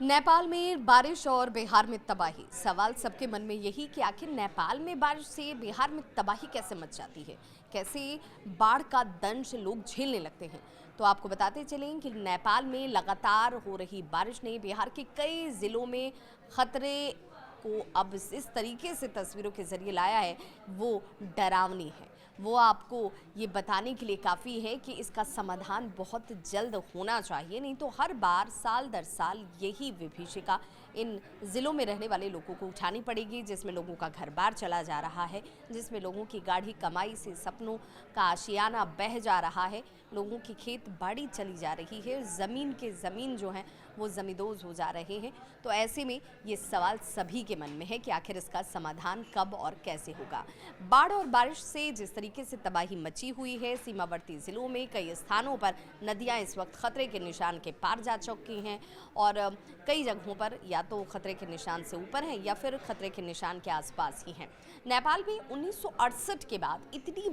नेपाल में बारिश और बिहार में तबाही। सवाल सबके मन में यही कि आखिर नेपाल में बारिश से बिहार में तबाही कैसे मच जाती है, कैसे बाढ़ का दंश लोग झेलने लगते हैं। तो आपको बताते चलें कि नेपाल में लगातार हो रही बारिश ने बिहार के कई जिलों में खतरे को अब इस तरीके से तस्वीरों के जरिए लाया है, वो डरावनी है। वो आपको ये बताने के लिए काफ़ी है कि इसका समाधान बहुत जल्द होना चाहिए, नहीं तो हर बार साल दर साल यही विभीषिका इन ज़िलों में रहने वाले लोगों को उठानी पड़ेगी, जिसमें लोगों का घर बार चला जा रहा है, जिसमें लोगों की गाढ़ी कमाई से सपनों का आशियाना बह जा रहा है, लोगों की खेत बाड़ी चली जा रही है, ज़मीन के ज़मीन जो हैं वो ज़मींदोज़ हो जा रहे हैं। तो ऐसे में ये सवाल सभी के मन में है कि आखिर इसका समाधान कब और कैसे होगा। बाढ़ और बारिश से जिस तरीके से तबाही मची हुई है, सीमावर्ती जिलों में कई स्थानों पर नदियां इस वक्त खतरे के निशान के पार जा चुकी हैं और कई जगहों पर या तो खतरे के निशान से ऊपर हैं या फिर खतरे के निशान के आसपास ही हैं। नेपाल में 1968 के बाद इतनी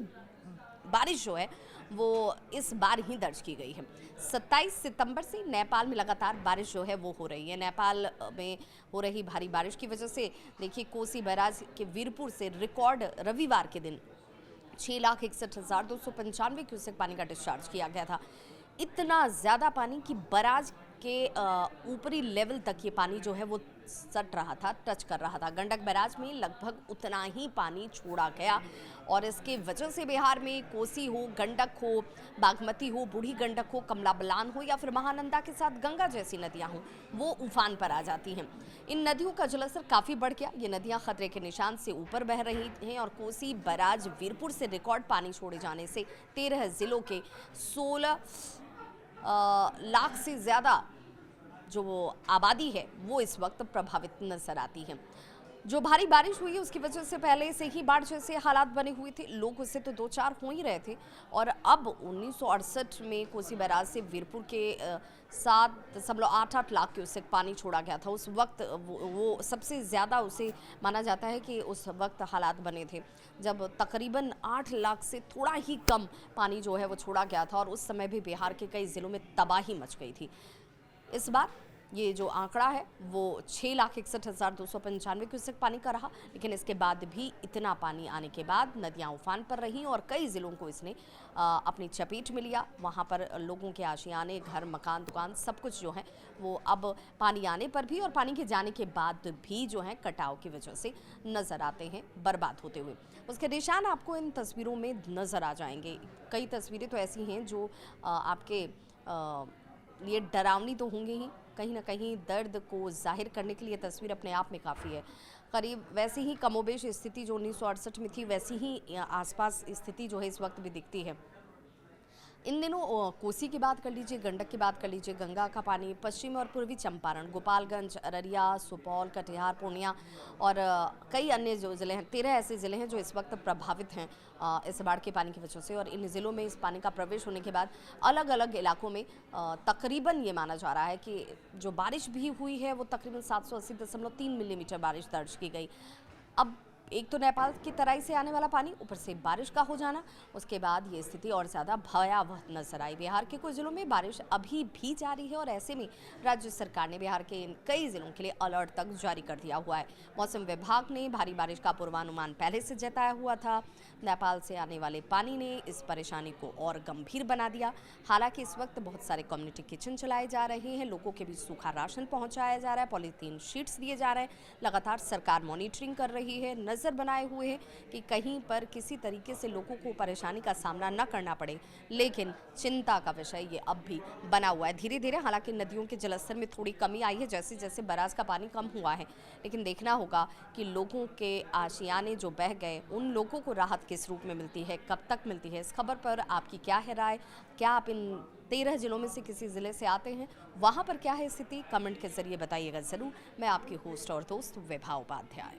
बारिश जो है वो इस बार ही दर्ज की गई है। 27 सितंबर से नेपाल में लगातार बारिश जो है वो हो रही है। नेपाल में हो रही भारी बारिश की वजह से देखिए, कोसी बैराज के वीरपुर से रिकॉर्ड रविवार के दिन 6,61,295 क्यूसेक पानी का डिस्चार्ज किया गया था। इतना ज़्यादा पानी कि बराज के ऊपरी लेवल तक ये पानी जो है वो सट रहा था, टच कर रहा था। गंडक बैराज में लगभग उतना ही पानी छोड़ा गया और इसके वजह से बिहार में कोसी हो, गंडक हो, बागमती हो, बूढ़ी गंडक हो, कमला बलान हो या फिर महानंदा के साथ गंगा जैसी नदियां हों, वो उफान पर आ जाती हैं। इन नदियों का जलस्तर काफ़ी बढ़ गया। ये नदियां खतरे के निशान से ऊपर बह रही हैं और कोसी बैराज वीरपुर से रिकॉर्ड पानी छोड़े जाने से 13 जिलों के 16 लाख से ज़्यादा जो आबादी है वो इस वक्त प्रभावित नजर आती है। जो भारी बारिश हुई है उसकी वजह से पहले से ही बाढ़ जैसे हालात बने हुए थे, लोग उससे तो दो चार हो ही रहे थे और अब 1968 में कोसी बैराज से वीरपुर के 7.88 लाख क्यूसेक पानी छोड़ा गया था। उस वक्त वो सबसे ज़्यादा उसे माना जाता है कि उस वक्त हालात बने थे जब तकरीबन 8 लाख से थोड़ा ही कम पानी जो है वो छोड़ा गया था और उस समय भी बिहार के कई ज़िलों में तबाही मच गई थी। इस बार ये जो आंकड़ा है वो 6,61,295 क्यूसेक पानी का रहा, लेकिन इसके बाद भी इतना पानी आने के बाद नदियां उफान पर रहीं और कई ज़िलों को इसने अपनी चपेट में लिया। वहां पर लोगों के आशियाने, घर, मकान, दुकान सब कुछ जो है वो अब पानी आने पर भी और पानी के जाने के बाद भी जो है कटाव की वजह से नज़र आते हैं बर्बाद होते हुए। उसके निशान आपको इन तस्वीरों में नज़र आ जाएंगे। कई तस्वीरें तो ऐसी हैं जो आपके लिए डरावनी तो होंगी ही, कहीं ना कहीं दर्द को जाहिर करने के लिए तस्वीर अपने आप में काफ़ी है। करीब वैसी ही कमोबेश स्थिति जो 1968 में थी वैसी ही आसपास स्थिति जो है इस वक्त भी दिखती है। इन दिनों कोसी की बात कर लीजिए, गंडक की बात कर लीजिए, गंगा का पानी पश्चिमी और पूर्वी चंपारण, गोपालगंज, अररिया, सुपौल, कटिहार, पूर्णिया और कई अन्य जो ज़िले हैं, 13 ऐसे ज़िले हैं जो इस वक्त प्रभावित हैं इस बाढ़ के पानी की वजह से। और इन ज़िलों में इस पानी का प्रवेश होने के बाद अलग अलग इलाकों में तकरीबन ये माना जा रहा है कि जो बारिश भी हुई है वो तकरीबन 780.3 मिलीमीटर बारिश दर्ज की गई। अब एक तो नेपाल की तराई से आने वाला पानी, ऊपर से बारिश का हो जाना, उसके बाद ये स्थिति और ज़्यादा भयावह नजर आई। बिहार के कुछ जिलों में बारिश अभी भी जारी है और ऐसे में राज्य सरकार ने बिहार के इन कई जिलों के लिए अलर्ट तक जारी कर दिया हुआ है। मौसम विभाग ने भारी बारिश का पूर्वानुमान पहले से जताया हुआ था। नेपाल से आने वाले पानी ने इस परेशानी को और गंभीर बना दिया। हालांकि इस वक्त बहुत सारे कम्युनिटी किचन चलाए जा रहे हैं, लोगों के बीच सूखा राशन पहुंचाया जा रहा है, पॉलीथीन शीट्स दिए जा रहे हैं। लगातार सरकार मॉनिटरिंग कर रही है, नज़र बनाए हुए हैं कि कहीं पर किसी तरीके से लोगों को परेशानी का सामना न करना पड़े। लेकिन चिंता का विषय ये अब भी बना हुआ है। धीरे धीरे हालांकि नदियों के जलस्तर में थोड़ी कमी आई है जैसे जैसे बराज का पानी कम हुआ है, लेकिन देखना होगा कि लोगों के आशियाने जो बह गए उन लोगों को राहत किस रूप में मिलती है, कब तक मिलती है। इस खबर पर आपकी क्या है राय? क्या आप इन 13 जिलों में से किसी ज़िले से आते हैं? वहाँ पर क्या है स्थिति? कमेंट के जरिए बताइएगा ज़रूर। मैं आपकी होस्ट और दोस्त विभा उपाध्याय।